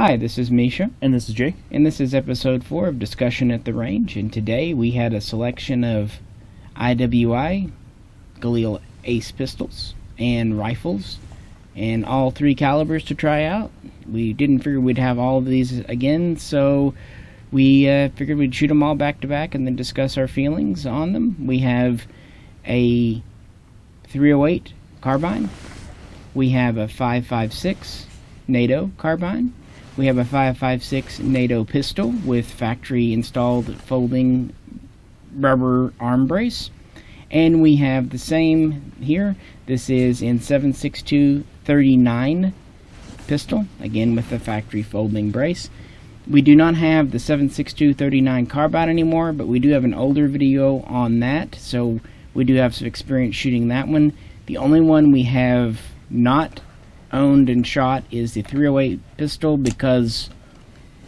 Hi, this is Misha. And this is Jake. And this is episode 4 of Discussion at the Range. And today we had a selection of IWI Galil Ace pistols and rifles and all 3 calibers to try out. We didn't figure we'd have all of these again, so we figured we'd shoot them all back to back and then discuss our feelings on them. We have a 308 carbine. We have a 5.56 NATO carbine. We have a 5.56 NATO pistol with factory installed folding rubber arm brace. And we have the same here. This is in 7.62-39 pistol, again with the factory folding brace. We do not have the 7.62-39 carbine anymore, but we do have an older video on that, so we do have some experience shooting that one. The only one we have not owned and shot is the 308 pistol, because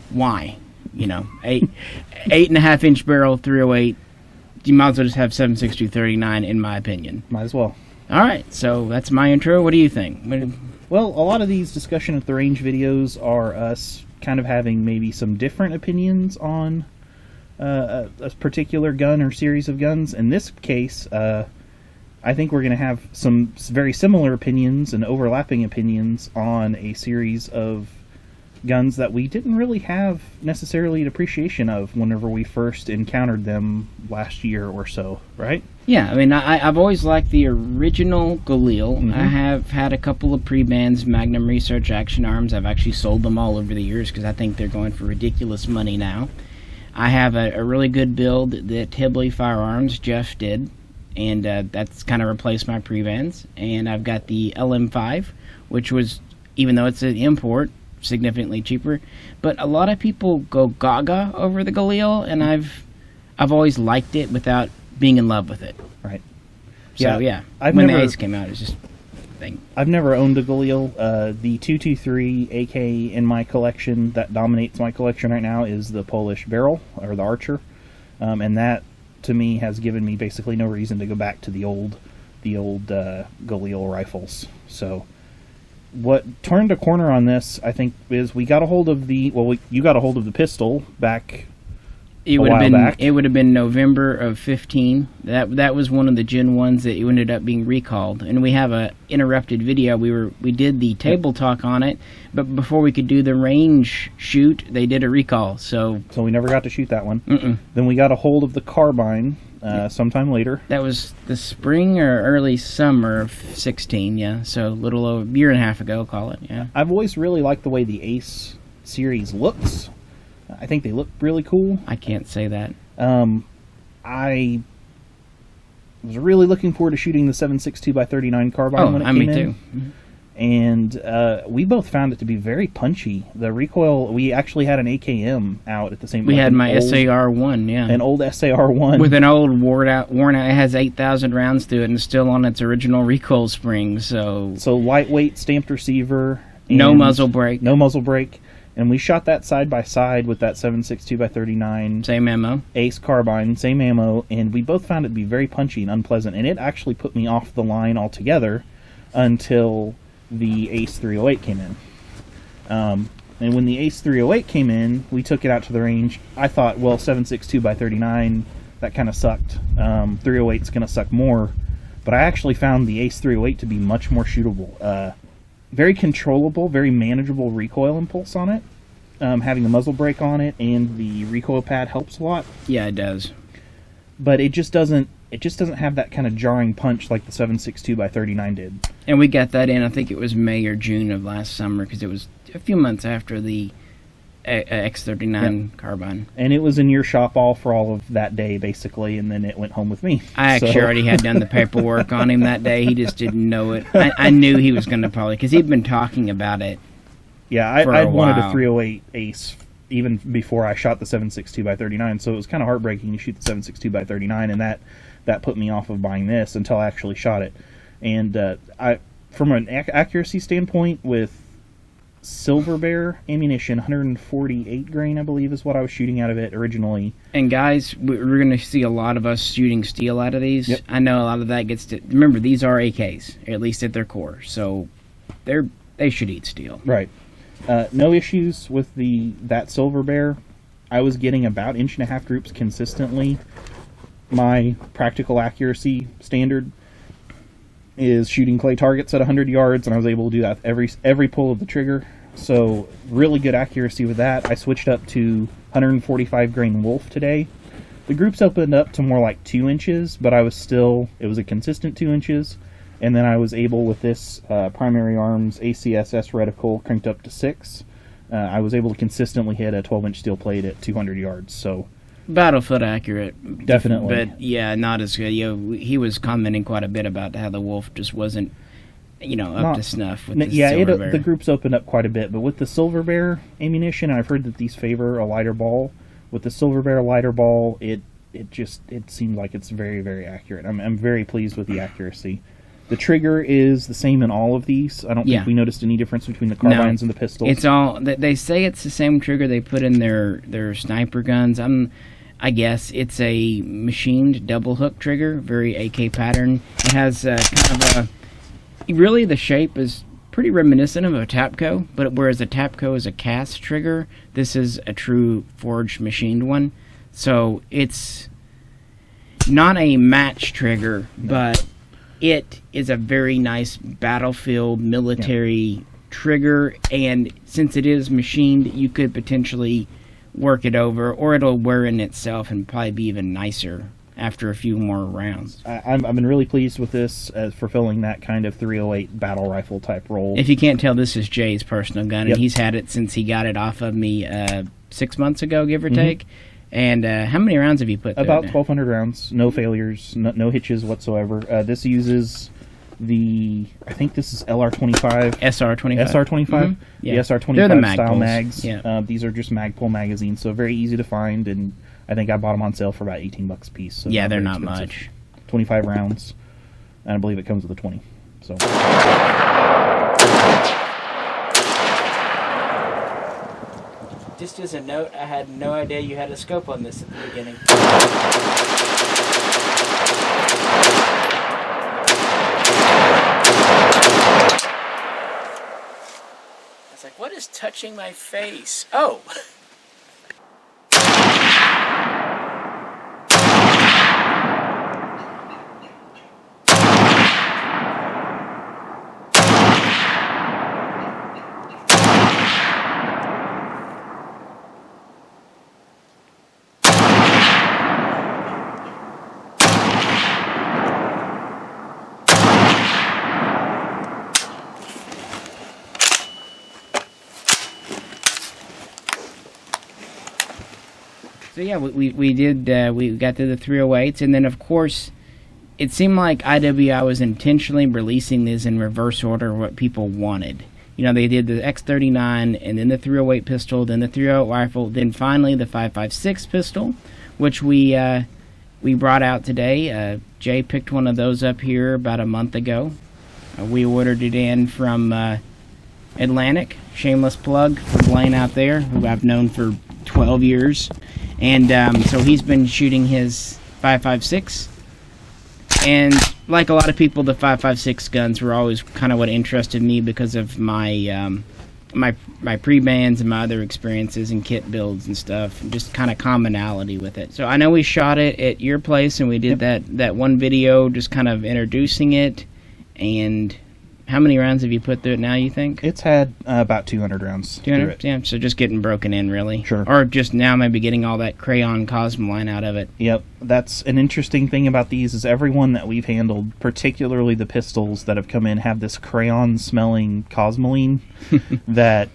why? You know, 8.5 inch barrel 308. You might as well just have 7.62-39 in my opinion. Might as well. All right, so that's my intro. What do you think? Well, a lot of these Discussion at the Range videos are us kind of having maybe some different opinions on a particular gun or series of guns. In this case, I think we're going to have some very similar opinions and overlapping opinions on a series of guns that we didn't really have necessarily an appreciation of whenever we first encountered them last year or so, right? Yeah, I mean, I've always liked the original Galil. Mm-hmm. I have had a couple of pre-bands, Magnum Research Action Arms. I've actually sold them all over the years because I think they're going for ridiculous money now. I have a really good build that Hibley Firearms, Jeff, did. And that's kind of replaced my pre-bands. And I've got the LM5, which was, even though it's an import, significantly cheaper. But a lot of people go gaga over the Galil, and I've always liked it without being in love with it. Right. So yeah, When the Ace came out, it was just a thing. I've never owned a Galil. The 223 AK in my collection that dominates my collection right now is the Polish Barrel, or the Archer, and that, to me, has given me basically no reason to go back to the old Galil rifles. So what turned a corner on this, I think, is we got a hold of you got a hold of the pistol back It would have been November of 15. That was one of the Gen 1s that ended up being recalled. And we have a interrupted video. We did the table talk on it, but before we could do the range shoot, they did a recall. So we never got to shoot that one. Then we got a hold of the Carbine sometime later. That was the spring or early summer of 16, yeah. So a little over a year and a half ago, call it, yeah. I've always really liked the way the Ace series looks. I think they look really cool. I can't say that. I was really looking forward to shooting the 7.62x39 carbine when it came in. Me too. And we both found it to be very punchy. The recoil, we actually had an AKM out at the same time. We had my SAR-1, yeah. An old SAR-1. With an old worn out, it has 8,000 rounds to it and still on its original recoil spring, so lightweight stamped receiver. No muzzle brake. No muzzle brake. And we shot that side by side with that 7.62x39. Same ammo. Ace carbine, same ammo, and we both found it to be very punchy and unpleasant. And it actually put me off the line altogether until the Ace 308 came in. And when the Ace 308 came in, we took it out to the range. I thought, well, 7.62x39, that kind of sucked. 308's going to suck more. But I actually found the Ace 308 to be much more shootable. Very controllable, very manageable recoil impulse on it. Having the muzzle brake on it and the recoil pad helps a lot. Yeah, it does. But it just doesn't have that kind of jarring punch like the 7.62x39 did. And we got that in, I think it was May or June of last summer, because it was a few months after the X39 carbine. And it was in your shop all of that day, basically, and then it went home with me. I actually already had done the paperwork on him that day. He just didn't know it. I knew he was going to probably, because he'd been talking about it. Yeah, I wanted a 308 Ace even before I shot the 7.62x39, so it was kind of heartbreaking to shoot the 7.62x39, and that put me off of buying this until I actually shot it. And from an accuracy standpoint, with Silver Bear ammunition, 148 grain, I believe, is what I was shooting out of it originally. And guys, we're going to see a lot of us shooting steel out of these. Yep. I know a lot of that gets to... Remember, these are AKs, at least at their core, so they should eat steel. Right. No issues with that Silver Bear. I was getting about 1.5 groups consistently. My practical accuracy standard is shooting clay targets at 100 yards, and I was able to do that with every pull of the trigger. So really good accuracy with that. I switched up to 145 grain Wolf today. The groups opened up to more like 2 inches, but it was a consistent 2 inches. And then I was able, with this Primary Arms ACSS reticle cranked up to 6, I was able to consistently hit a 12-inch steel plate at 200 yards. So Battlefield accurate. Definitely. But, yeah, not as good. He was commenting quite a bit about how the Wolf just wasn't, up to snuff with the Silver Bear. The groups opened up quite a bit. But with the Silver Bear ammunition, I've heard that these favor a lighter ball. With the Silver Bear lighter ball, it seems like it's very, very accurate. I'm very pleased with the accuracy. The trigger is the same in all of these. I don't think we noticed any difference between the carbines and the pistols. It's all. They say it's the same trigger they put in their sniper guns. I guess it's a machined double hook trigger, very AK pattern. It has kind of really the shape is pretty reminiscent of a Tapco, but whereas a Tapco is a cast trigger, this is a true forged machined one. So it's not a match trigger, but it is a very nice battlefield military trigger, and since it is machined, you could potentially work it over, or it'll wear in itself and probably be even nicer after a few more rounds. I've been really pleased with this as fulfilling that kind of 308 battle rifle type role. If you can't tell, this is Jay's personal gun, and he's had it since he got it off of me 6 months ago, give or take. And how many rounds have you put there? About 1,200 rounds. No failures, no hitches whatsoever. This uses I think this is LR25. SR25. SR25? Yeah. The SR25 They're the mag style pulls. mags. Yeah. These are just Magpul magazines, so very easy to find, and I think I bought them on sale for about $18 a piece. So yeah, they're very not expensive. much. 25 rounds, and I believe it comes with a 20. So. Just as a note, I had no idea you had a scope on this at the beginning. I was like, what is touching my face? Oh! So yeah, we got to the 308s, and then of course, it seemed like IWI was intentionally releasing these in reverse order of what people wanted. They did the X39, and then the 308 pistol, then the 308 rifle, then finally the 5.56 pistol, which we brought out today. Jay picked one of those up here about a month ago. We ordered it in from Atlantic. Shameless plug for Blaine out there, who I've known for 12 years. And so he's been shooting his 5.56, and like a lot of people, the 5.56 guns were always kind of what interested me because of my my pre-bands and my other experiences and kit builds and stuff, and just kind of commonality with it. So I know we shot it at your place, and we did that one video just kind of introducing it. And how many rounds have you put through it now, you think? It's had about 200 rounds. 200? Yeah, so just getting broken in, really. Sure. Or just now maybe getting all that crayon Cosmoline out of it. Yep. That's an interesting thing about these is everyone that we've handled, particularly the pistols that have come in, have this crayon-smelling Cosmoline that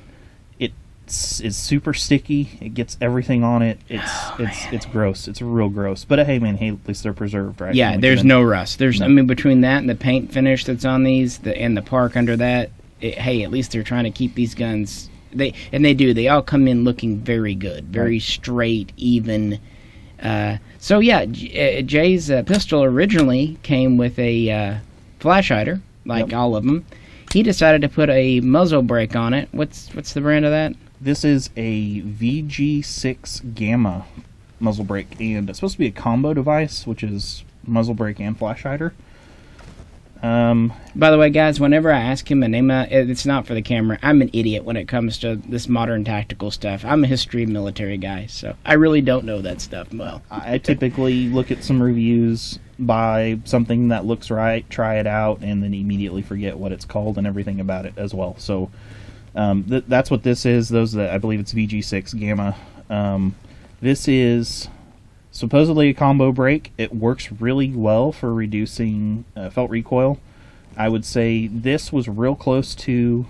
is super sticky. It gets everything on it. It's gross. It's real gross. But hey, man, at least they're preserved, right? Yeah, there's no rust. I mean, between that and the paint finish that's on these, and the park under that, hey, at least they're trying to keep these guns. They do. They all come in looking very good, very straight, even. So yeah, Jay's pistol originally came with a flash hider, like all of them. He decided to put a muzzle brake on it. What's the brand of that? This is a VG6 Gamma muzzle brake, and it's supposed to be a combo device, which is muzzle brake and flash hider. By the way, guys, whenever I ask him a name, it's not for the camera. I'm an idiot when it comes to this modern tactical stuff. I'm a history military guy, so I really don't know that stuff well. I typically look at some reviews, buy something that looks right, try it out, and then immediately forget what it's called and everything about it as well. So that's what this is. I believe it's VG6 Gamma. This is supposedly a combo brake. It works really well for reducing felt recoil. I would say this was real close to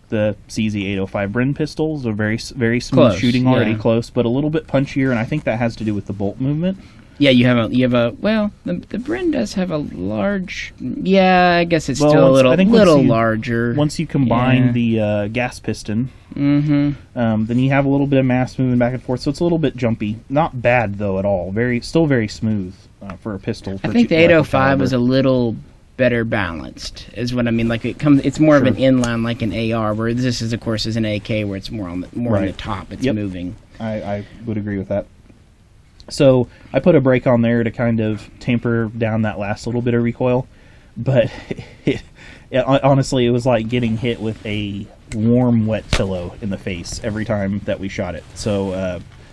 the CZ805 Bren pistols. They're very, very smooth Close, shooting, already yeah. close, but a little bit punchier, and I think that has to do with the bolt movement. Yeah, you have the Bren does have a large. Yeah, I guess it's Well, still once- a I think little once you- Larger. Once you combine Yeah. the gas piston, Mm-hmm. then you have a little bit of mass moving back and forth, so it's a little bit jumpy. Not bad though at all. Still very smooth for a pistol. I think the 805 is a little better balanced, is what I mean. Like it's more of an inline, like an AR, where this is, of course, is an AK, where it's more on the top. It's moving. I would agree with that. So I put a brake on there to kind of tamper down that last little bit of recoil, but honestly, it was like getting hit with a warm, wet pillow in the face every time that we shot it. So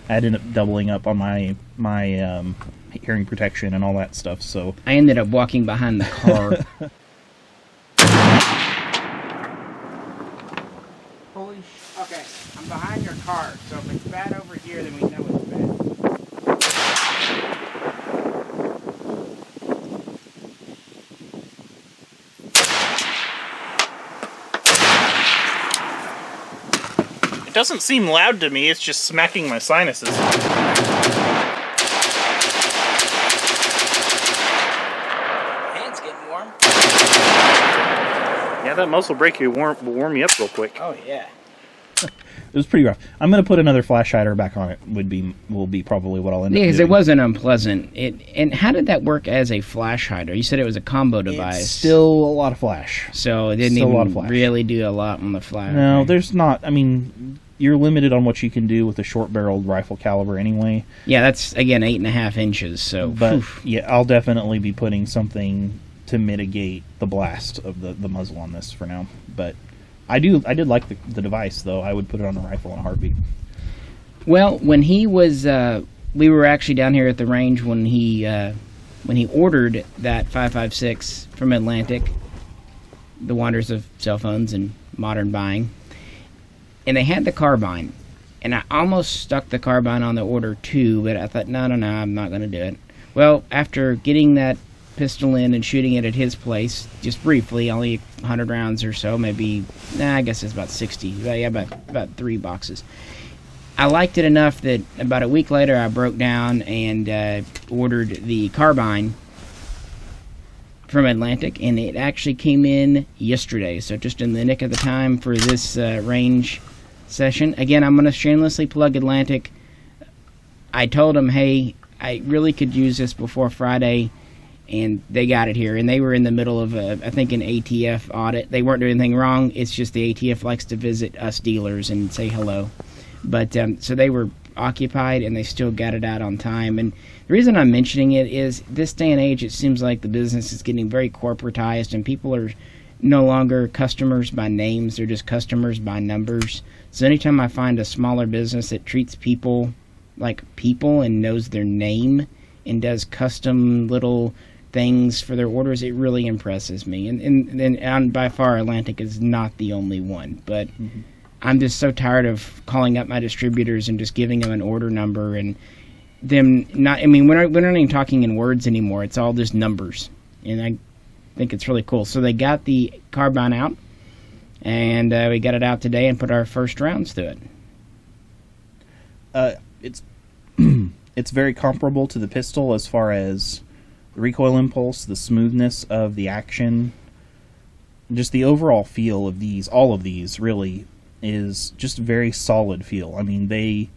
I ended up doubling up on my hearing protection and all that stuff. So I ended up walking behind the car. Okay, I'm behind your car, so if it's bad over here, then we know it's bad. it doesn't seem loud to me. It's just smacking my sinuses. Hand's getting warm. Yeah, that muscle brake will warm you up real quick. Oh yeah. It was pretty rough. I'm going to put another flash hider back on it. Will be probably what I'll end up Yeah, because doing. it wasn't unpleasant. And how did that work as a flash hider? You said it was a combo device. It's still a lot of flash. So it didn't still a lot of even flash. really do a lot on the flash. No, there's not. I mean, you're limited on what you can do with a short-barreled rifle caliber anyway. Yeah, that's, again, 8.5 inches. So, But yeah, I'll definitely be putting something to mitigate the blast of the muzzle on this for now. But I did like the device, though. I would put it on a rifle in a heartbeat. well, when he was, we were actually down here at the range when he ordered that 5.56 from Atlantic, the wonders of cell phones and modern buying, and they had the carbine, and I almost stuck the carbine on the order too, but I thought, no, I'm not going to do it. Well, after getting that pistol in and shooting it at his place, just briefly, only 100 rounds or so, maybe, I guess it's about 60, about 3 boxes. I liked it enough that about a week later I broke down and ordered the carbine from Atlantic, and it actually came in yesterday, so just in the nick of the time for this range session. Again, I'm going to shamelessly plug Atlantic. I told them, hey, I really could use this before Friday, and they got it here. And they were in the middle of, I think, an ATF audit. They weren't doing anything wrong. It's just the ATF likes to visit us dealers and say hello. But so they were occupied, and they still got it out on time. And the reason I'm mentioning it is this day and age, it seems like the business is getting very corporatized, and people are no longer customers by names. They're just customers by numbers. So anytime I find a smaller business that treats people like people and knows their name and does custom little things for their orders, it really impresses me. And by far, Atlantic is not the only one. But I'm just so tired of calling up my distributors and just giving them an order number and them not. I mean, we're not even talking in words anymore. It's all just numbers, and I think it's really cool. So they got the carbine out, and we got it out today and put our first rounds to it. It's very comparable to the pistol as far as the recoil impulse, the smoothness of the action, just the overall feel of these. All of these really is just very solid feel. I mean, they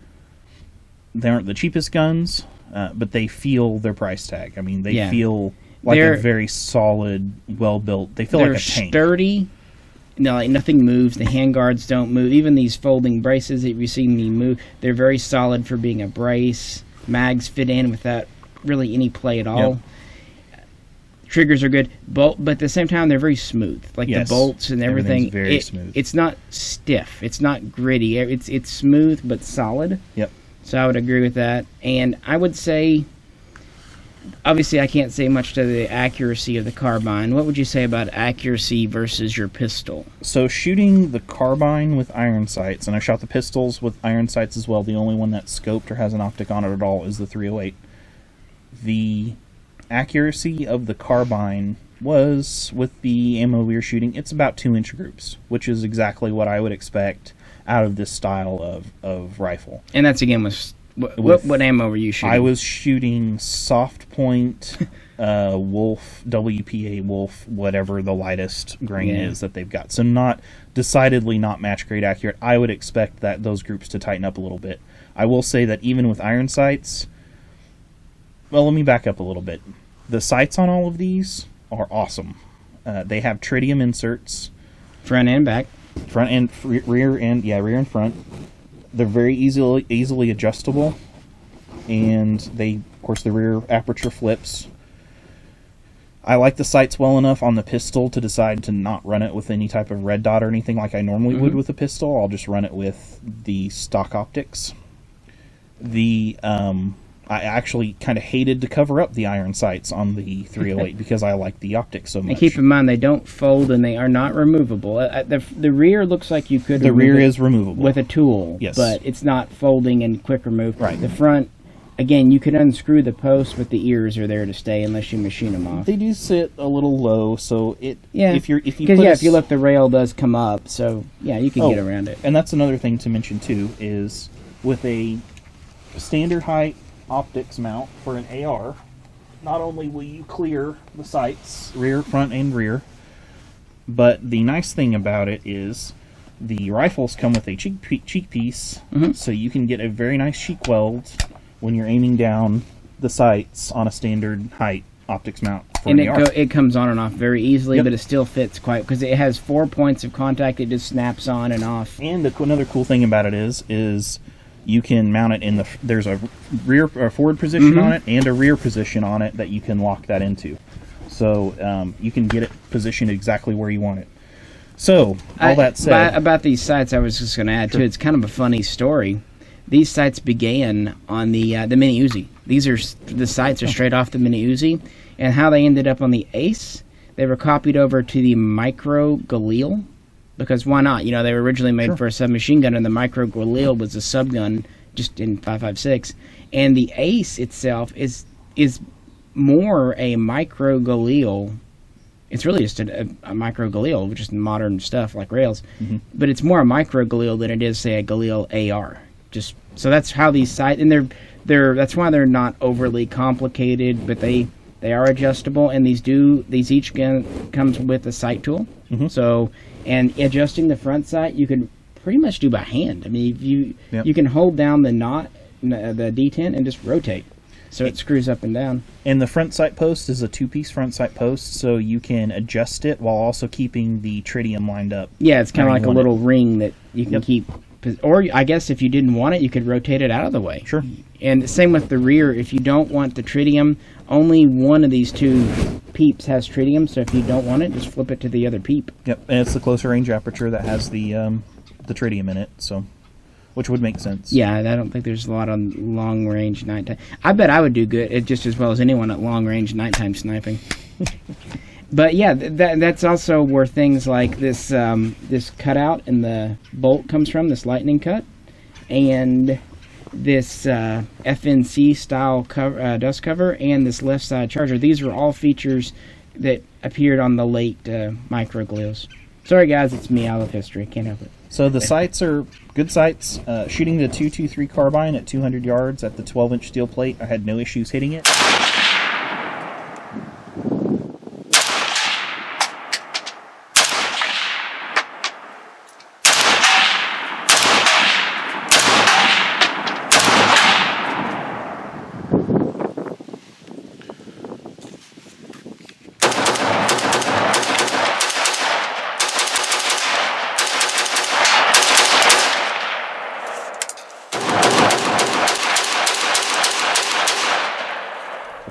aren't the cheapest guns, but they feel their price tag. I mean, they feel like a very solid, well built. They feel like a tank. They're sturdy. No, like nothing moves. The handguards don't move. Even these folding braces that you see me move, they're very solid for being a brace. Mags fit in without really any play at all. triggers are good, but at the same time they're very smooth. Like Yes. the bolts and everything. Everything's very smooth. It's not stiff. It's not gritty. It's smooth but solid. Yep. So I would agree with that. And I would say, obviously I can't say much to the accuracy of the carbine. What would you say about accuracy versus your pistol? So shooting the carbine with iron sights, and I shot the pistols with iron sights as well. The only one that's scoped or has an optic on it at all is the 308. The accuracy of the carbine was, with the ammo we were shooting, it's about 2-inch groups, which is exactly what I would expect out of this style of rifle. And that's again with what ammo were you shooting? I was shooting soft point, Wolf, WPA Wolf, whatever the lightest grain is that they've got. So decidedly not match grade accurate. I would expect that those groups to tighten up a little bit. I will say that even with iron sights, well, let me back up a little bit. The sights on all of these are awesome. They have tritium inserts, front and back, front and rear and front. They're very easily adjustable, and of course the rear aperture flips. I like the sights well enough on the pistol to decide to not run it with any type of red dot or anything like I normally would with a pistol. I'll just run it with the stock optics. I actually kind of hated to cover up the iron sights on the 308 because I like the optics so much. And keep in mind, they don't fold and they are not removable. The rear looks like you could The rear is removable. with a tool, Yes. but it's not folding and quick remove. Right. The front, again, you can unscrew the post, but the ears are there to stay unless you machine them off. They do sit a little low, so if you look, the rail does come up, so yeah, you can get around it. And that's another thing to mention too, is with a standard height optics mount for an AR, not only will you clear the sights, rear, front, and rear, but the nice thing about it is the rifles come with a cheek piece, so you can get a very nice cheek weld when you're aiming down the sights on a standard height optics mount for and an AR. it comes on and off very easily, but it still fits quite, because it has 4 points of contact. It just snaps on and off. And another cool thing about it is you can mount it there's a rear or forward position on it and a rear position on it that you can lock that into. So you can get it positioned exactly where you want it. So, that said... About these sights, I was just going to add, too, it's kind of a funny story. These sights began on the Mini Uzi. The sights are straight off the Mini Uzi. And how they ended up on the Ace, they were copied over to the Micro Galil. Because why not? You know, they were originally made for a submachine gun, and the Micro Galil was a subgun just in 5.56. And the Ace itself is more a Micro Galil. It's really just a Micro Galil, which is modern stuff like rails. But it's more a Micro Galil than it is, say, a Galil AR. So that's how these sights, and that's why they're not overly complicated, but they are adjustable, and these each gun comes with a sight tool. So, and adjusting the front sight, you can pretty much do by hand. I mean, you can hold down the the D10 and just rotate, so it screws up and down. And the front sight post is a 2-piece front sight post, so you can adjust it while also keeping the tritium lined up. Yeah, it's kind of like a little ring that you can keep. Or I guess if you didn't want it, you could rotate it out of the way. Sure. And same with the rear. If you don't want the tritium, only one of these two peeps has tritium. So if you don't want it, just flip it to the other peep. Yep, and it's the closer range aperture that has the tritium in it, so which would make sense. Yeah, I don't think there's a lot on long range nighttime. I bet I would do good just as well as anyone at long range nighttime sniping. But yeah, that's also where things like this this cutout in the bolt comes from, this lightning cut, and this FNC style dust cover, and this left side charger. These were all features that appeared on the late Micro Galils. Sorry guys, it's me. I love history. Can't help it. So the sights are good sights. Shooting the 223 carbine at 200 yards at the 12-inch steel plate, I had no issues hitting it.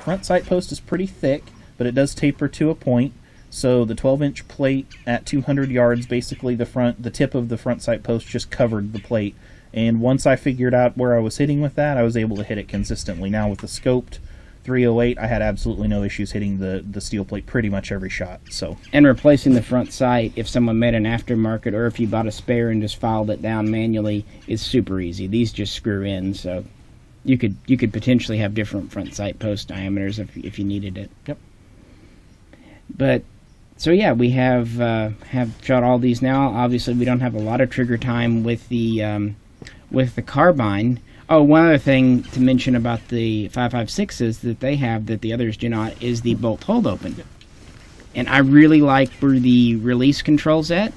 Front sight post is pretty thick, but it does taper to a point. So the 12-inch plate at 200 yards, basically the tip of the front sight post just covered the plate. And once I figured out where I was hitting with that, I was able to hit it consistently. Now with the scoped 308, I had absolutely no issues hitting the steel plate pretty much every shot. So, and replacing the front sight, if someone made an aftermarket or if you bought a spare and just filed it down manually, is super easy. These just screw in, so you could potentially have different front sight post diameters if you needed it. Yep. But so yeah, we have shot all these now. Obviously, we don't have a lot of trigger time with the carbine. Oh, one other thing to mention about the 5.56s that they have that the others do not is the bolt hold open. And I really like where the release control's at.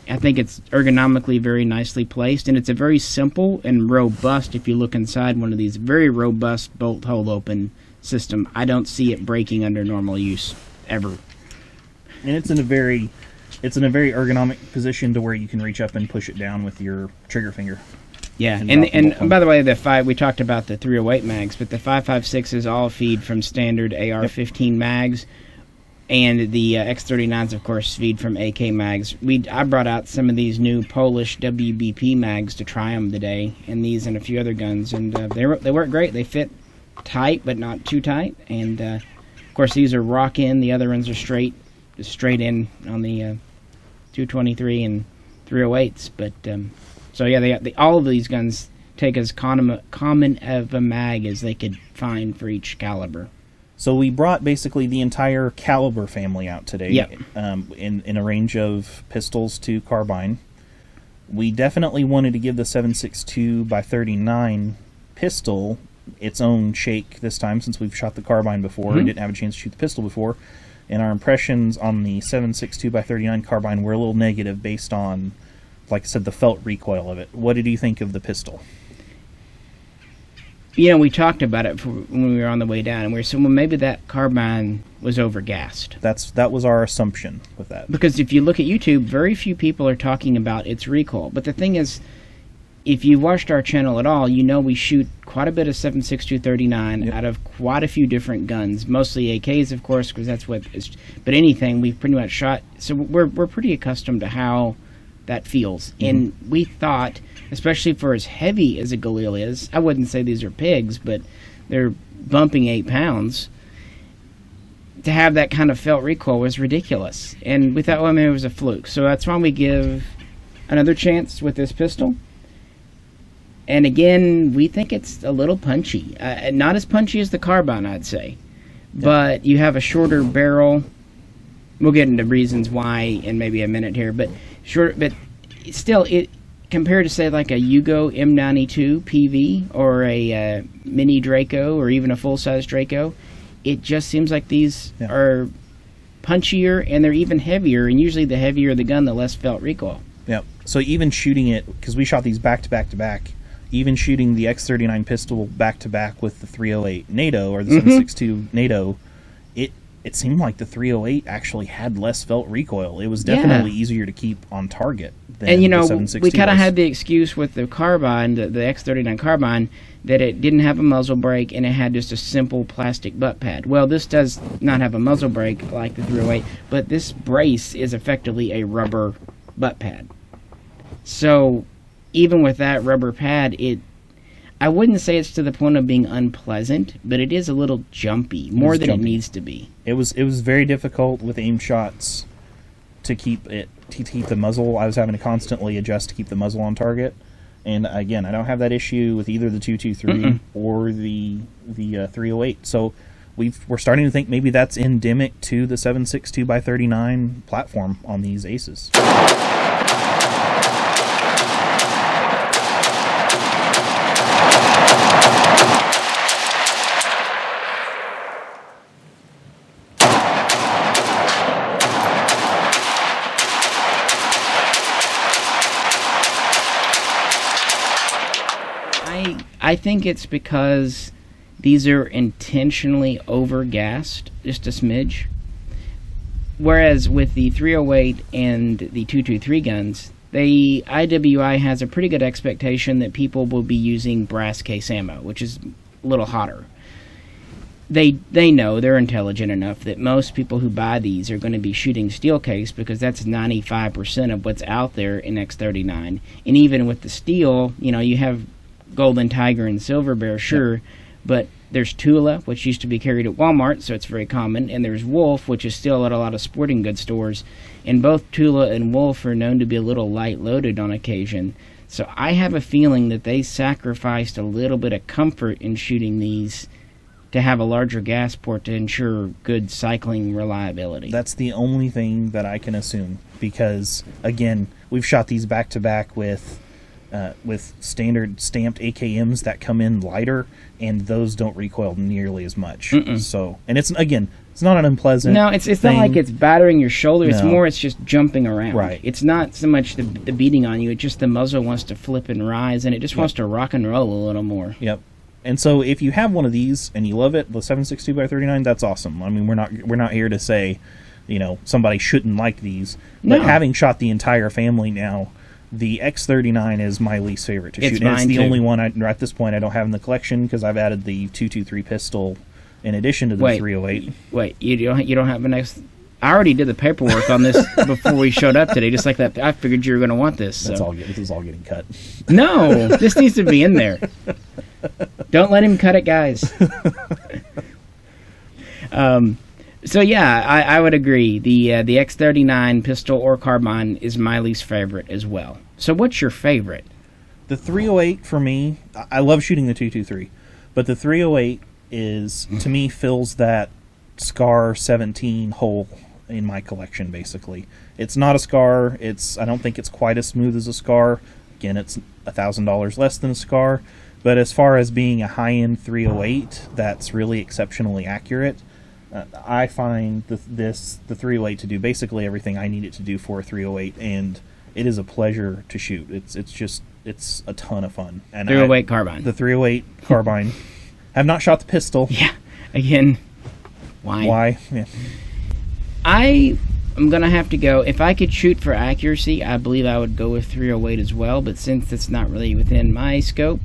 I think it's ergonomically very nicely placed, and it's a very simple and robust, if you look inside one of these, very robust bolt hold open system. I don't see it breaking under normal use ever. And it's in a very ergonomic position to where you can reach up and push it down with your trigger finger. Yeah, and by the way, we talked about the 308 mags, but the 5.56s all feed from standard AR-15 mags, and the X39s, of course, feed from AK mags. I brought out some of these new Polish WBP mags to try them today, and these and a few other guns, and they work great. They fit tight, but not too tight, and of course, these are rock in. The other ones are straight in on the 223 and 308s, but. So yeah, all of these guns take as common of a mag as they could find for each caliber. So we brought basically the entire caliber family out today. Yep. In a range of pistols to carbine. We definitely wanted to give the 7.62 by 39 pistol its own shake this time, since we've shot the carbine before and didn't have a chance to shoot the pistol before. And our impressions on the 7.62 by 39 carbine were a little negative based on, like I said, the felt recoil of it. What did you think of the pistol? You know, we talked about it when we were on the way down, and we were saying, well, maybe that carbine was overgassed. That was our assumption with that. Because if you look at YouTube, very few people are talking about its recoil. But the thing is, if you watched our channel at all, you know we shoot quite a bit of 7.62 39 out of quite a few different guns. Mostly AKs, of course, because that's what is. But anything, we've pretty much shot. So we're pretty accustomed to how that feels. And we thought, especially for as heavy as a Galil is, I wouldn't say these are pigs, but they're bumping 8 pounds, to have that kind of felt recoil was ridiculous. And we thought, well, maybe it was a fluke. So that's why we give another chance with this pistol. And again, we think it's a little punchy. Not as punchy as the carbine, I'd say. But you have a shorter barrel. We'll get into reasons why in maybe a minute here, but still, it compared to say like a Yugo M92 PV or a mini Draco or even a full-size Draco, it just seems like these are punchier and they're even heavier. And usually, the heavier the gun, the less felt recoil. Yeah. So even shooting it, because we shot these back to back to back, even shooting the X39 pistol back to back with the 308 NATO or the 7.62 NATO, it seemed like the 308 actually had less felt recoil. It was definitely easier to keep on target than and, you know, the 7.62 we kind of was. had the excuse with the carbine, the X39 carbine, that it didn't have a muzzle brake and it had just a simple plastic butt pad. Well, this does not have a muzzle brake like the 308, but this brace is effectively a rubber butt pad. So even with that rubber pad, I wouldn't say it's to the point of being unpleasant, but it is a little jumpy, more than it needs to be. It was very difficult with aim shots to keep the muzzle. I was having to constantly adjust to keep the muzzle on target. And again, I don't have that issue with either the 223 or the 308. So we're starting to think maybe that's endemic to the 7.62 by 39 platform on these Aces. I think it's because these are intentionally over-gassed, just a smidge. Whereas with the 308 and the 223 guns, IWI has a pretty good expectation that people will be using brass case ammo, which is a little hotter. they know, they're intelligent enough that most people who buy these are going to be shooting steel case, because that's 95% of what's out there in X39. And even with the steel, you have Golden Tiger and Silver Bear, sure, but there's Tula, which used to be carried at Walmart, so it's very common, and there's Wolf, which is still at a lot of sporting goods stores, and both Tula and Wolf are known to be a little light-loaded on occasion. So I have a feeling that they sacrificed a little bit of comfort in shooting these to have a larger gas port to ensure good cycling reliability. That's the only thing that I can assume, because, again, we've shot these back-to-back with standard stamped AKMs that come in lighter, and those don't recoil nearly as much. So, and it's not an unpleasant. No, it's thing. not like it's battering your shoulder. It's No. more, it's just jumping around. Right. It's not so much the beating on you. It's just the muzzle wants to flip and rise, and it just wants to rock and roll a little more. Yep. And so, if you have one of these and you love it, the 7.62x39, that's awesome. I mean, we're not here to say, somebody shouldn't like these. But having shot the entire family now, the X39 is my least favorite to shoot. And it's the only one at this point I don't have in the collection, because I've added the 223 pistol in addition to the 308. Wait, you don't have an X? I already did the paperwork on this before we showed up today, just like that. I figured you were going to want this. So. This is all getting cut. No, this needs to be in there. Don't let him cut it, guys. So yeah, I would agree. The X39 pistol or carbine is my least favorite as well. So what's your favorite? The 308 for me, I love shooting the 223, but the 308 to me fills that SCAR 17 hole in my collection. Basically, it's not a SCAR. I don't think it's quite as smooth as a SCAR. Again, it's $1,000 less than a SCAR. But as far as being a high-end 308 that's really exceptionally accurate, I find the 308 to do basically everything I need it to do for a 308, and it is a pleasure to shoot. It's a ton of fun. And 308 carbine. The 308 carbine. I've not shot the pistol. Yeah. Again, why? Why? Yeah. I am going to have to go. If I could shoot for accuracy, I believe I would go with 308 as well, but since it's not really within my scope,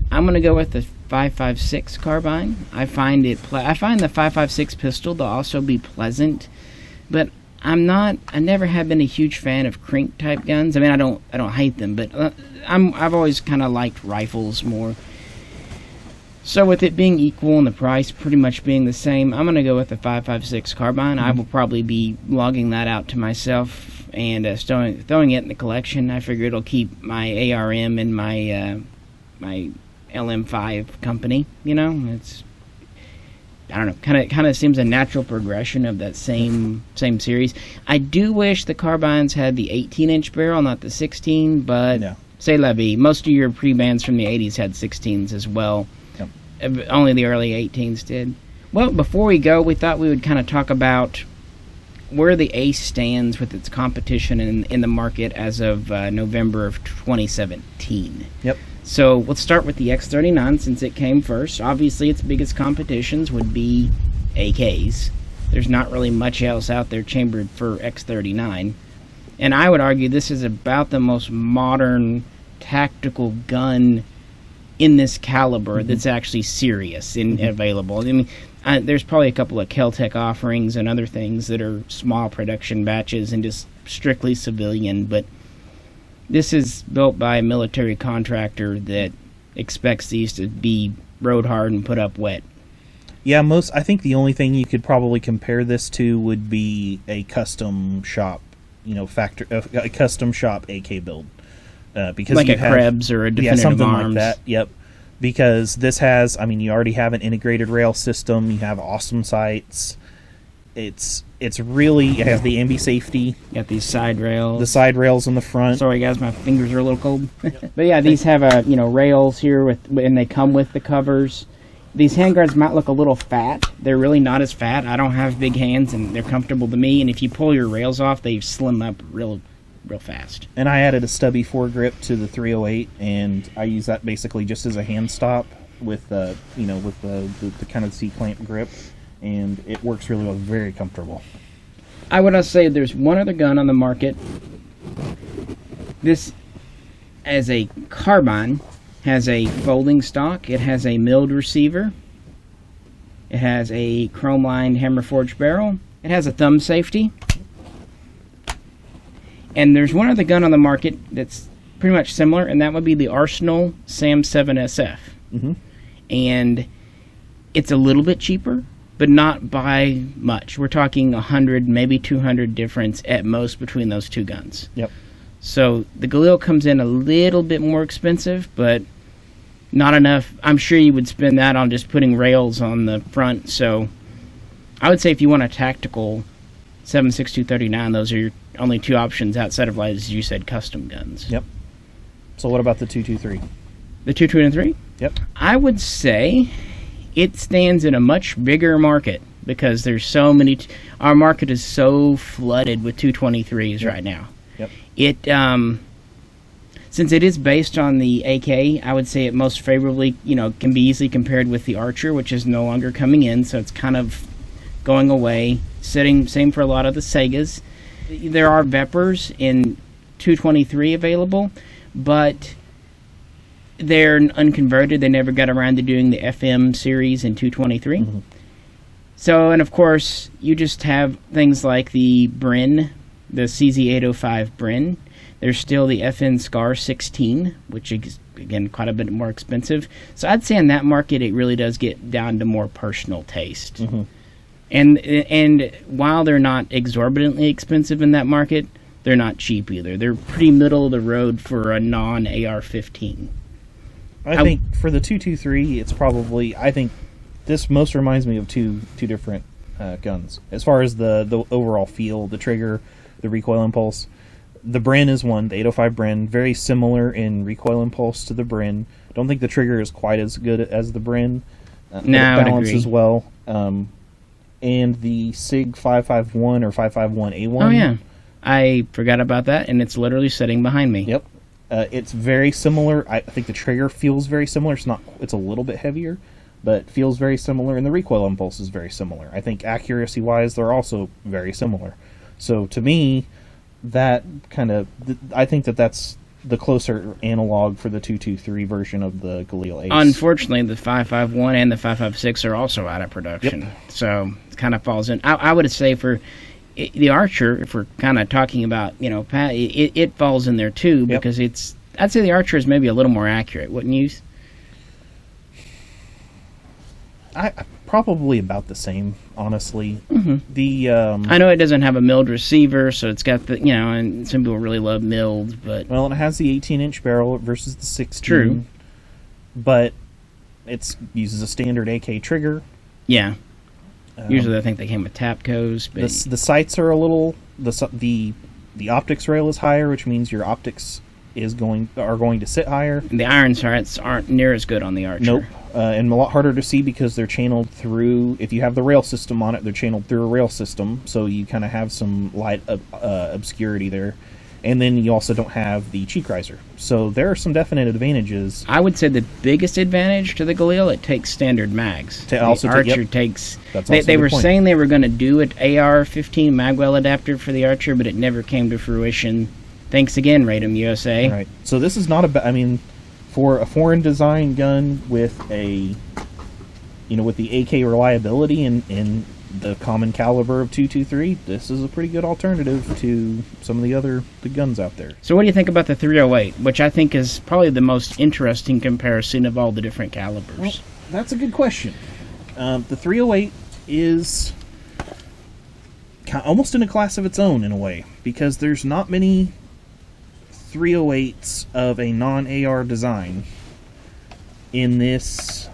I'm going to go with the 5.56 carbine. I find the 5.56 pistol to also be pleasant, but I never have been a huge fan of crank type guns. I mean, I don't hate them, but I've always kind of liked rifles more. So with it being equal and the price pretty much being the same, I'm going to go with the 5.56 carbine. I will probably be logging that out to myself and throwing it in the collection. I figure it'll keep my ARM and my LM5 company. It's, I don't know, kind of seems a natural progression of that same series. I do wish the carbines had the 18-inch barrel, not the 16, but c'est la vie. Most of your pre-bands from the 80s had 16s as well. Only the early 18s did. Well, before we go, we thought we would kind of talk about where the Ace stands with its competition in the market as of November of 2017. Yep. So let's start with the X39 since it came first. Obviously, its biggest competitions would be AKs. There's not really much else out there chambered for X39. And I would argue this is about the most modern tactical gun in this caliber that's actually serious and available. I mean, there's probably a couple of Kel-Tec offerings and other things that are small production batches and just strictly civilian, but this is built by a military contractor that expects these to be road hard and put up wet. Yeah, I think the only thing you could probably compare this to would be a custom shop, a custom shop AK build. Because like a Krebs or a Definitive something Arms. like that. Yep. Because this has, you already have an integrated rail system. You have awesome sights. It's really, it has the ambi safety. Got these side rails. The side rails in the front. Sorry guys, my fingers are a little cold. But yeah, these have rails here and they come with the covers. These handguards might look a little fat. They're really not as fat. I don't have big hands and they're comfortable to me. And if you pull your rails off, they slim up real fast. And I added a stubby foregrip to the 308, and I use that basically just as a hand stop with the kind of C-clamp grip, and it works really well. Very comfortable. I would say there's one other gun on the market. This, as a carbine, has a folding stock. It has a milled receiver. It has a chrome-lined hammer-forged barrel. It has a thumb safety. And there's one other gun on the market that's pretty much similar, and that would be the Arsenal SAM-7 SF. Mm-hmm. And it's a little bit cheaper, but not by much. We're talking 100, maybe 200 difference at most between those two guns. Yep. So the Galil comes in a little bit more expensive, but not enough. I'm sure you would spend that on just putting rails on the front. So I would say if you want a tactical 7.6239, those are your only two options outside of, like, as you said, custom guns. Yep. So what about the 223? The 223? Yep. I would say it stands in a much bigger market because there's so many. Our market is so flooded with 223s right now. Yep. It since it is based on the AK, I would say it most favorably, can be easily compared with the Archer, which is no longer coming in, so it's kind of going away. Same for a lot of the Segas. There are Vepers in 223 available, but they're unconverted. They never got around to doing the FM series in 223. Mm-hmm. So, and of course, you just have things like the Bren, the CZ805 Bren. There's still the FN Scar 16, which is, again, quite a bit more expensive. So I'd say in that market, it really does get down to more personal taste. Mm-hmm. And while they're not exorbitantly expensive in that market, they're not cheap either. They're pretty middle of the road for a non-AR-15. I think for the 223, it's probably, I think this most reminds me of two different guns. As far as the overall feel, the trigger, the recoil impulse. The Bren is one, the 805 Bren, very similar in recoil impulse to the Bren. Don't think the trigger is quite as good as the Bren. No, I would balance agree. as well. And the SIG 551 or 551A1. Oh, yeah. I forgot about that, and it's literally sitting behind me. Yep. It's very similar. I think the trigger feels very similar. It's a little bit heavier, but feels very similar, and the recoil impulse is very similar. I think accuracy-wise, they're also very similar. So to me, that kind of, I think that's the closer analog for the 223 version of the Galil Ace. Unfortunately, the 551 and the 556 are also out of production. Yep. So it kind of falls in. I would say for the Archer, if we're kind of talking about, it falls in there too, Yep. because I'd say the Archer is maybe a little more accurate, wouldn't you? I probably about the same, honestly. Mm-hmm. I know it doesn't have a milled receiver, so it's got the, and some people really love milled, but... Well, it has the 18-inch barrel versus the 16. True. But it uses a standard AK trigger. Yeah. Usually I think they came with Tapcos, but... The sights are a little... The optics rail is higher, which means your optics are going to sit higher. the iron sights aren't near as good on the Archer. Nope. And a lot harder to see because they're channeled through... If you have the rail system on it, they're channeled through a rail system, so you kind of have some light obscurity there. And then you also don't have the cheek riser. So there are some definite advantages. I would say the biggest advantage to the Galil, it takes standard mags. The Archer takes... They were saying they were going to do an AR-15 magwell adapter for the Archer, but it never came to fruition. Thanks again, Radom USA. Right. So this is not for a foreign design gun with with the AK reliability and the common caliber of 223, this is a pretty good alternative to some of the guns out there. So what do you think about the 308, which I think is probably the most interesting comparison of all the different calibers? Well, that's a good question. The 308 is almost in a class of its own in a way, because there's not many 308s of a non-AR design in this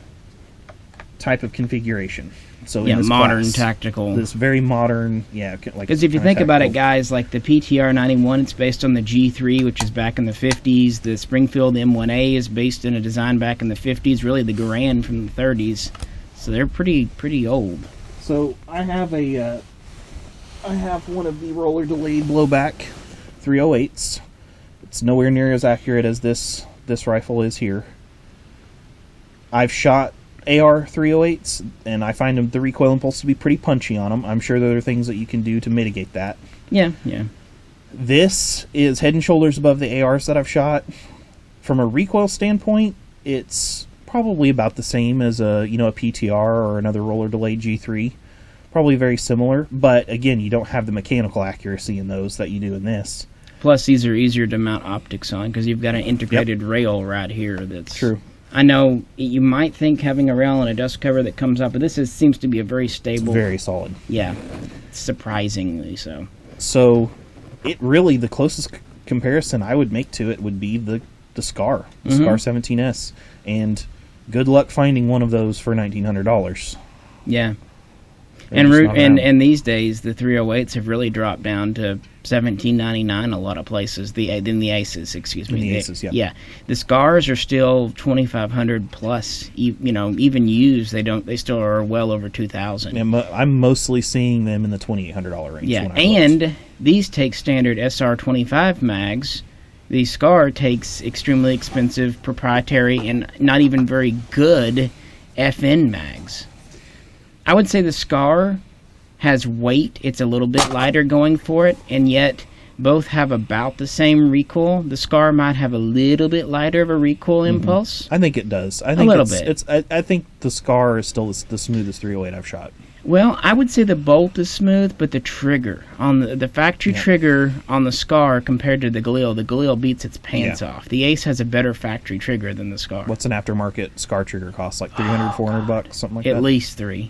type of configuration. So in this modern class, tactical. this very modern, Because if you think about it, guys, like the PTR 91, it's based on the G3, which is back in the 50s. The Springfield M1A is based in a design back in the 50s. Really, the Garand from the 30s. So they're pretty old. So I have one of the roller delayed blowback 308s. It's nowhere near as accurate as this rifle is here. I've shot AR 308s, and I find the recoil impulse to be pretty punchy on them. I'm sure there are things that you can do to mitigate that. Yeah. This is head and shoulders above the ARs that I've shot. From a recoil standpoint, it's probably about the same as a PTR or another roller delayed G3. Probably very similar, but again, you don't have the mechanical accuracy in those that you do in this. Plus, these are easier to mount optics on because you've got an integrated rail right here. That's true. I know you might think having a rail and a dust cover that comes up, but this seems to be a very stable. It's very solid. Yeah, surprisingly so. So, it really, the closest comparison I would make to it would be the Scar, the Scar 17S, and good luck finding one of those for $1,900. Yeah. And these days the 308s have really dropped down to $1,799 a lot of places. The Aces, excuse me. The Aces, yeah. Yeah, the Scars are still $2,500 plus. Even used, they still are well over $2,000. Yeah, I'm mostly seeing them in the $2,800 range. Yeah, and these take standard SR25 mags. The Scar takes extremely expensive proprietary and not even very good FN mags. I would say the Scar has weight. It's a little bit lighter going for it, and yet both have about the same recoil. The Scar might have a little bit lighter of a recoil impulse. I think it does. I think a little bit. I think the Scar is still the smoothest 308 I've shot. Well, I would say the bolt is smooth, but the trigger on the factory trigger on the Scar compared to the Galil beats its pants off. The Ace has a better factory trigger than the Scar. What's an aftermarket Scar trigger cost? Like $300, $400, something like that? At least $300.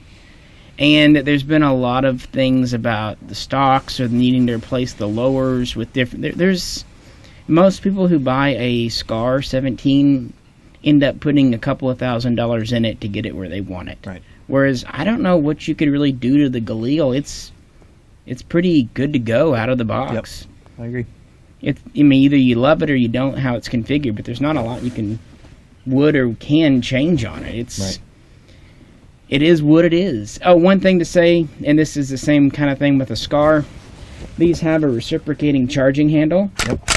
And there's been a lot of things about the stocks or needing to replace the lowers with different. There's most people who buy a Scar 17 end up putting a couple of $1,000s in it to get it where they want it. Right. Whereas I don't know what you could really do to the Galil. It's pretty good to go out of the box. Yep, I agree. Either you love it or you don't how it's configured, but there's not a lot you would or can change on it. Right. It is what it is. Oh, one thing to say, and this is the same kind of thing with a Scar. These have a reciprocating charging handle. Yep.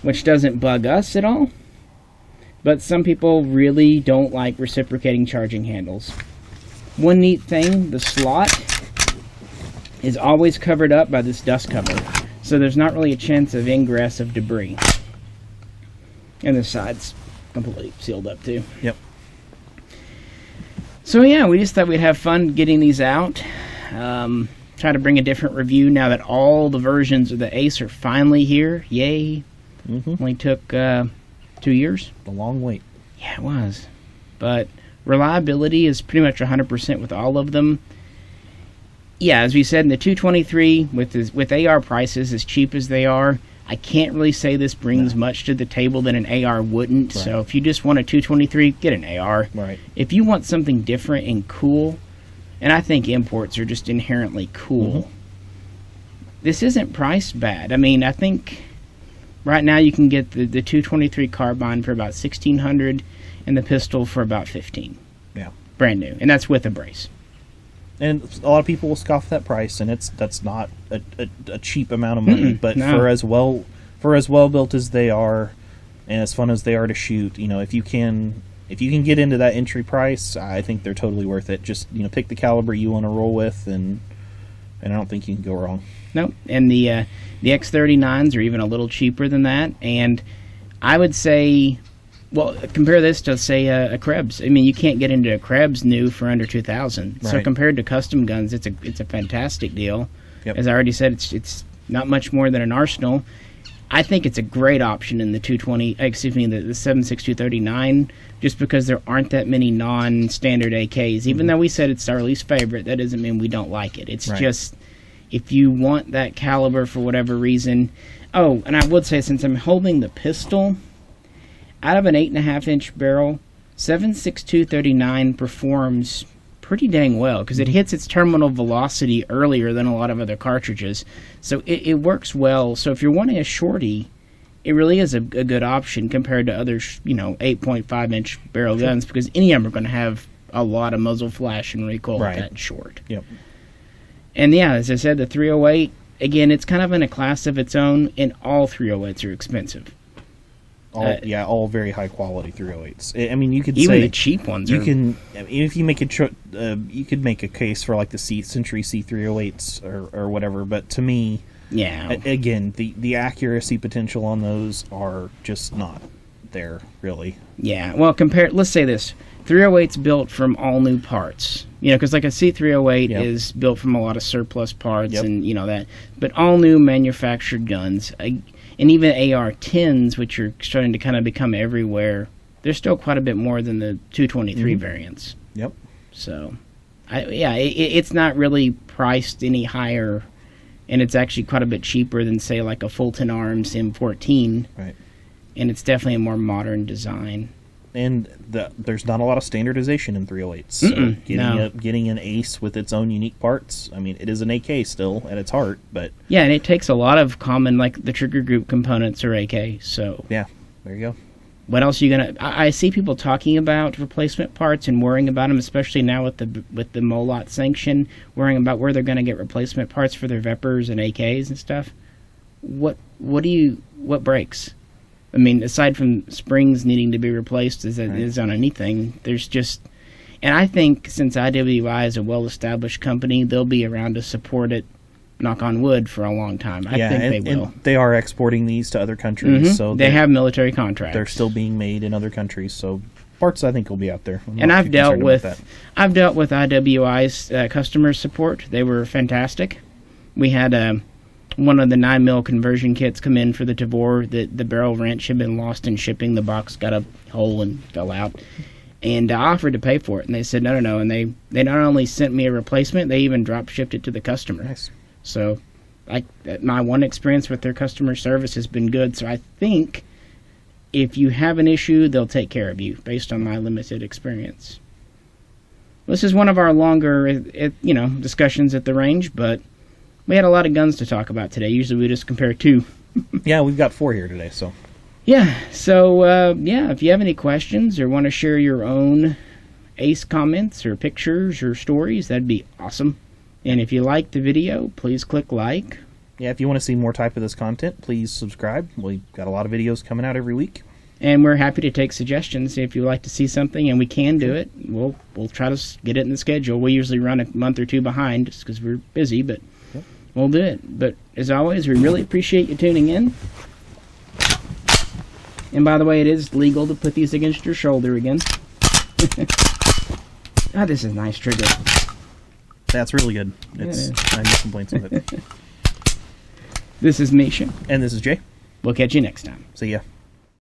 Which doesn't bug us at all. But some people really don't like reciprocating charging handles. One neat thing, the slot is always covered up by this dust cover. So there's not really a chance of ingress of debris. And the side's completely sealed up too. Yep. So yeah, we just thought we'd have fun getting these out. Try to bring a different review now that all the versions of the Ace are finally here. Yay. Only took 2 years. A long wait. Yeah, it was. But reliability is pretty much 100% with all of them. Yeah, as we said, in the 223, with AR prices as cheap as they are, I can't really say this brings much to the table that an AR wouldn't. Right. So if you just want a 223, get an AR. Right. If you want something different and cool, and I think imports are just inherently cool, this isn't priced bad. I mean, I think right now you can get the 223 carbine for about $1,600 and the pistol for about $1,500. Yeah. Brand new. And that's with a brace. And a lot of people will scoff that price, and that's not a cheap amount of money. But no. for as well built as they are, and as fun as they are to shoot, if you can get into that entry price, I think they're totally worth it. Just pick the caliber you want to roll with, and I don't think you can go wrong. No, and the X39s are even a little cheaper than that, and I would say. Well, compare this to, say, a Krebs. I mean, you can't get into a Krebs new for under $2,000. Right. So compared to custom guns, it's a fantastic deal. Yep. As I already said, it's not much more than an Arsenal. I think it's a great option in the the 7.6239, just because there aren't that many non-standard AKs. Even though we said it's our least favorite, that doesn't mean we don't like it. It's just, if you want that caliber for whatever reason. Oh, and I would say, since I'm holding the pistol, out of an 8.5-inch barrel, 7.6239 performs pretty dang well because it hits its terminal velocity earlier than a lot of other cartridges. So it works well. So if you're wanting a shorty, it really is a good option compared to other 8.5-inch barrel guns, because any of them are going to have a lot of muzzle flash and recoil with that short. Yep. And yeah, as I said, the 308, again, it's kind of in a class of its own, and all 308s are expensive. All very high quality 308s. I mean, you could even say the cheap ones. You can, if you make you could make a case for like the Century C308s or whatever. But to me, again, the accuracy potential on those are just not there, really. Yeah, well, let's say this. 308's built from all new parts. Because like a C308 Yep. is built from a lot of surplus parts Yep. and, that. But all new manufactured guns, and even AR-10s, which are starting to kind of become everywhere, they're still quite a bit more than the 223 variants. Yep. So, it's not really priced any higher, and it's actually quite a bit cheaper than, say, like a Fulton Arms M14. Right. And it's definitely a more modern design. And there's not a lot of standardization in 308s. So getting an Ace with its own unique parts, I mean, it is an AK still at its heart, but... Yeah, and it takes a lot of common, like the trigger group components are AK, so... Yeah, there you go. What else are you going to... I see people talking about replacement parts and worrying about them, especially now with the MOLOT sanction, worrying about where they're going to get replacement parts for their Veprs and AKs and stuff. What breaks? I mean, aside from springs needing to be replaced as it is on anything, there's just... And I think since IWI is a well-established company, they'll be around to support it, knock on wood, for a long time. I think they will. And they are exporting these to other countries. So they have military contracts. They're still being made in other countries, so parts I think will be out there. And I've dealt with IWI's customer support. They were fantastic. We had... one of the 9mm conversion kits come in for the Tavor. The barrel wrench had been lost in shipping. The box got a hole and fell out. And I offered to pay for it, and they said no. And they not only sent me a replacement, they even drop shipped it to the customer. Nice. So, my one experience with their customer service has been good. So I think if you have an issue, they'll take care of you, based on my limited experience. This is one of our longer, discussions at the range, but we had a lot of guns to talk about today. Usually we just compare two. Yeah, we've got 4 here today, so... Yeah, so, if you have any questions or want to share your own Ace comments or pictures or stories, that'd be awesome. And if you like the video, please click like. Yeah, if you want to see more type of this content, please subscribe. We've got a lot of videos coming out every week. And we're happy to take suggestions. If you'd like to see something and we can do it, we'll try to get it in the schedule. We usually run a month or two behind just because we're busy, but we'll do it. But as always, we really appreciate you tuning in. And by the way, it is legal to put these against your shoulder again. Ah, this is a nice trigger. That's really good. I have no complaints with it. This is Misha. And this is Jay. We'll catch you next time. See ya.